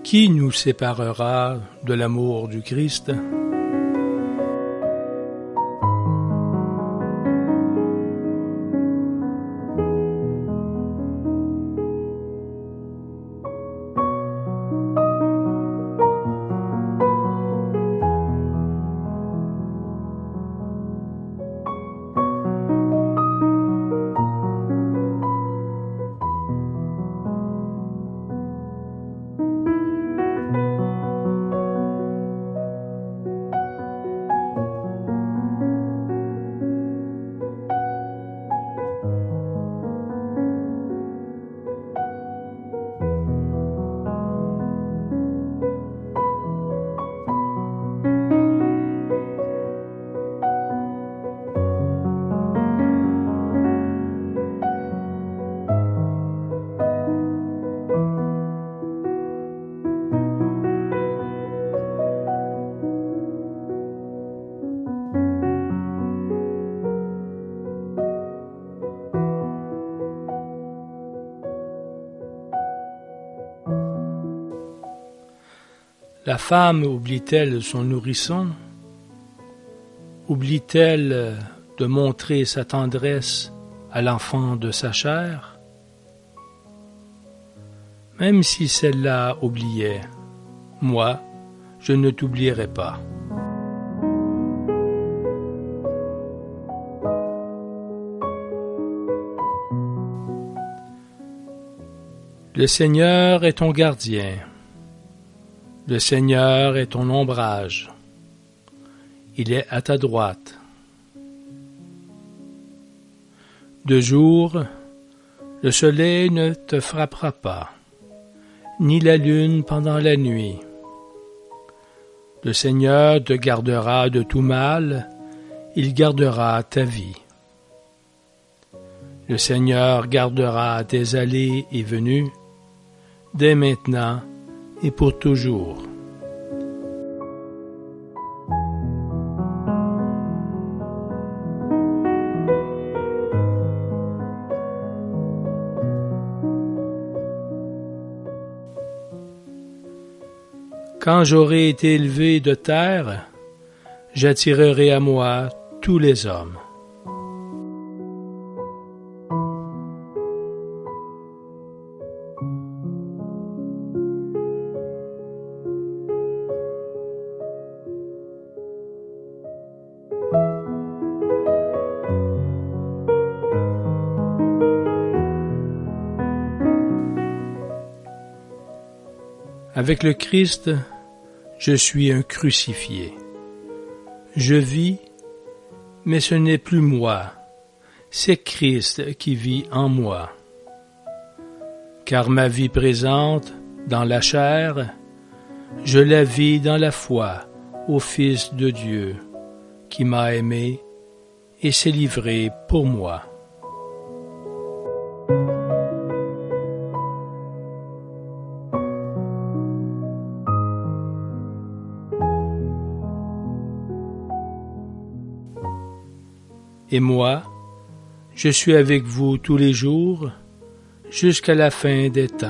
Qui nous séparera de l'amour du Christ? La femme oublie-t-elle son nourrisson? Oublie-t-elle de montrer sa tendresse à l'enfant de sa chair? Même si celle-là oubliait, moi, je ne t'oublierai pas. Le Seigneur est ton gardien. Le Seigneur est ton ombrage. Il est à ta droite. De jour, le soleil ne te frappera pas, ni la lune pendant la nuit. Le Seigneur te gardera de tout mal, il gardera ta vie. Le Seigneur gardera tes allées et venues, dès maintenant et pour toujours. Quand j'aurai été élevé de terre, j'attirerai à moi tous les hommes. Avec le Christ, je suis un crucifié. Je vis, mais ce n'est plus moi, c'est Christ qui vit en moi. Car ma vie présente, dans la chair, je la vis dans la foi au Fils de Dieu, qui m'a aimé et s'est livré pour moi. Et moi, je suis avec vous tous les jours, jusqu'à la fin des temps.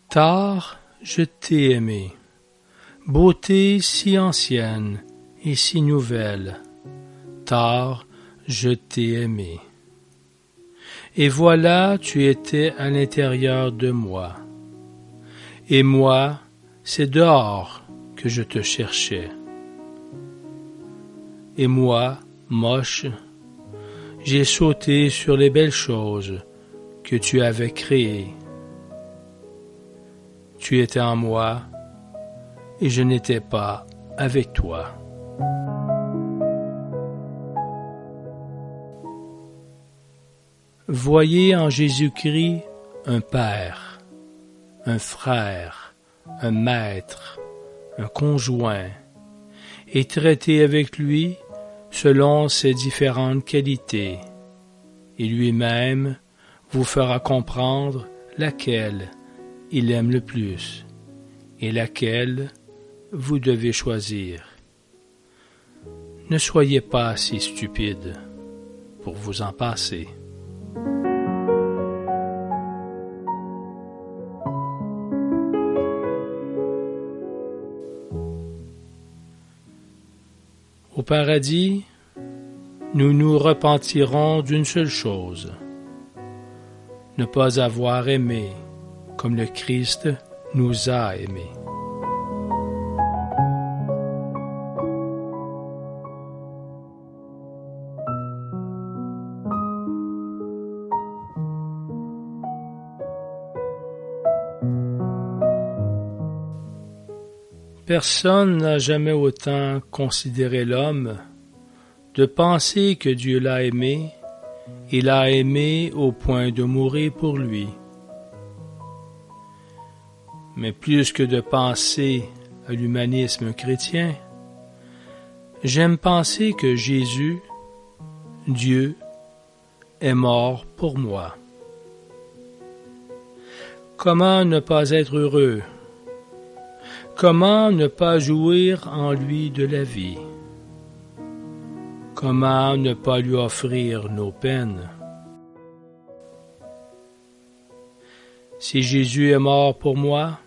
Tard, je t'ai aimé. Beauté si ancienne et si nouvelle, tard, je t'ai aimé. Et voilà, tu étais à l'intérieur de moi. Et moi, c'est dehors que je te cherchais. Et moi, moche, j'ai sauté sur les belles choses que tu avais créées. Tu étais en moi et je n'étais pas avec toi. Voyez en Jésus-Christ un père, un frère, un maître, un conjoint, et traitez avec lui selon ses différentes qualités, et lui-même vous fera comprendre laquelle il aime le plus et laquelle vous devez choisir. Ne soyez pas si stupide pour vous en passer. Au paradis, nous nous repentirons d'une seule chose, ne pas avoir aimé comme le Christ nous a aimés. Personne n'a jamais autant considéré l'homme, de penser que Dieu l'a aimé, et l'a aimé au point de mourir pour lui. Mais plus que de penser à l'humanisme chrétien, j'aime penser que Jésus, Dieu, est mort pour moi. Comment ne pas être heureux? Comment ne pas jouir en lui de la vie? Comment ne pas lui offrir nos peines? Si Jésus est mort pour moi,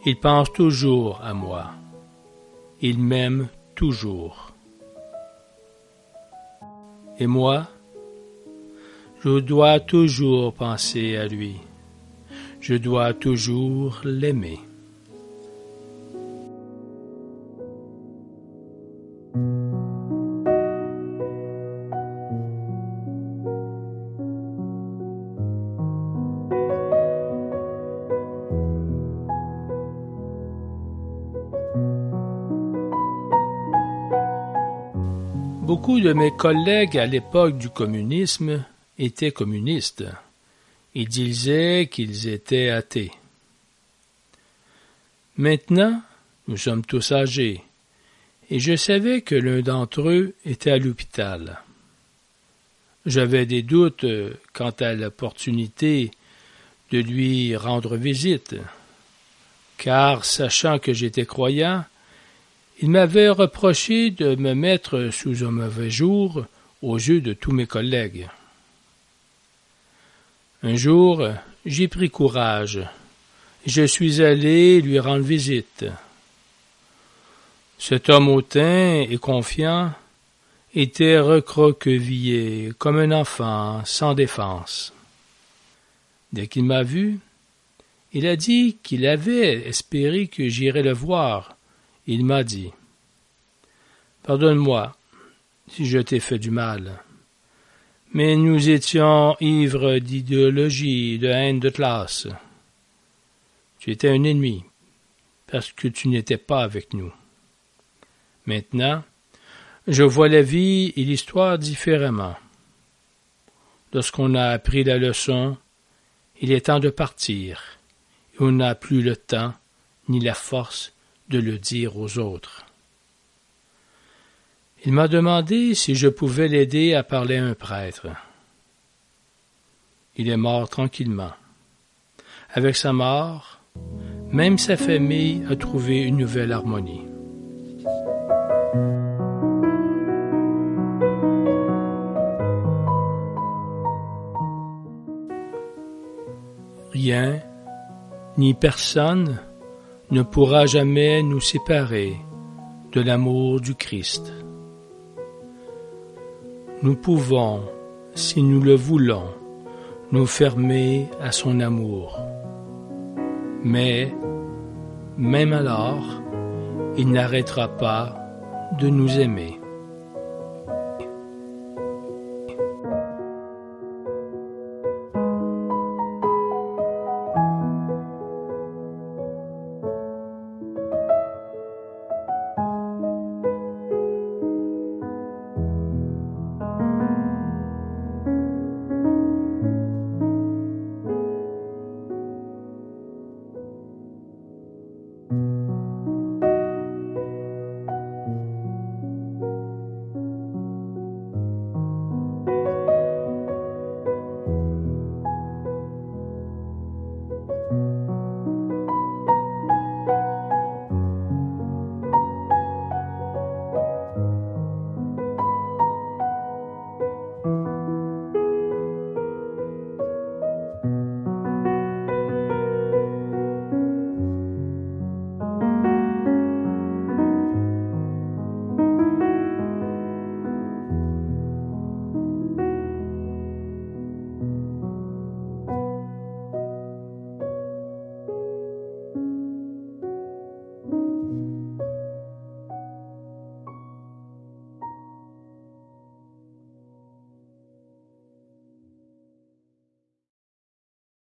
il pense toujours à moi. Il m'aime toujours. Et moi, je dois toujours penser à lui. Je dois toujours l'aimer. Beaucoup de mes collègues à l'époque du communisme étaient communistes. Ils disaient qu'ils étaient athées. Maintenant, nous sommes tous âgés, et je savais que l'un d'entre eux était à l'hôpital. J'avais des doutes quant à l'opportunité de lui rendre visite, car, sachant que j'étais croyant, il m'avait reproché de me mettre sous un mauvais jour aux yeux de tous mes collègues. Un jour, j'ai pris courage. Je suis allé lui rendre visite. Cet homme hautain et confiant était recroquevillé comme un enfant sans défense. Dès qu'il m'a vu, il a dit qu'il avait espéré que j'irais le voir. Il m'a dit, « Pardonne-moi si je t'ai fait du mal, mais nous étions ivres d'idéologie, de haine de classe. Tu étais un ennemi, parce que tu n'étais pas avec nous. Maintenant, je vois la vie et l'histoire différemment. Lorsqu'on a appris la leçon, il est temps de partir, et on n'a plus le temps ni la force de le dire aux autres. » Il m'a demandé si je pouvais l'aider à parler à un prêtre. Il est mort tranquillement. Avec sa mort, même sa famille a trouvé une nouvelle harmonie. Rien, ni personne ne pourra jamais nous séparer de l'amour du Christ. nous pouvons, si nous le voulons, nous fermer à son amour. Mais, même alors, il n'arrêtera pas de nous aimer.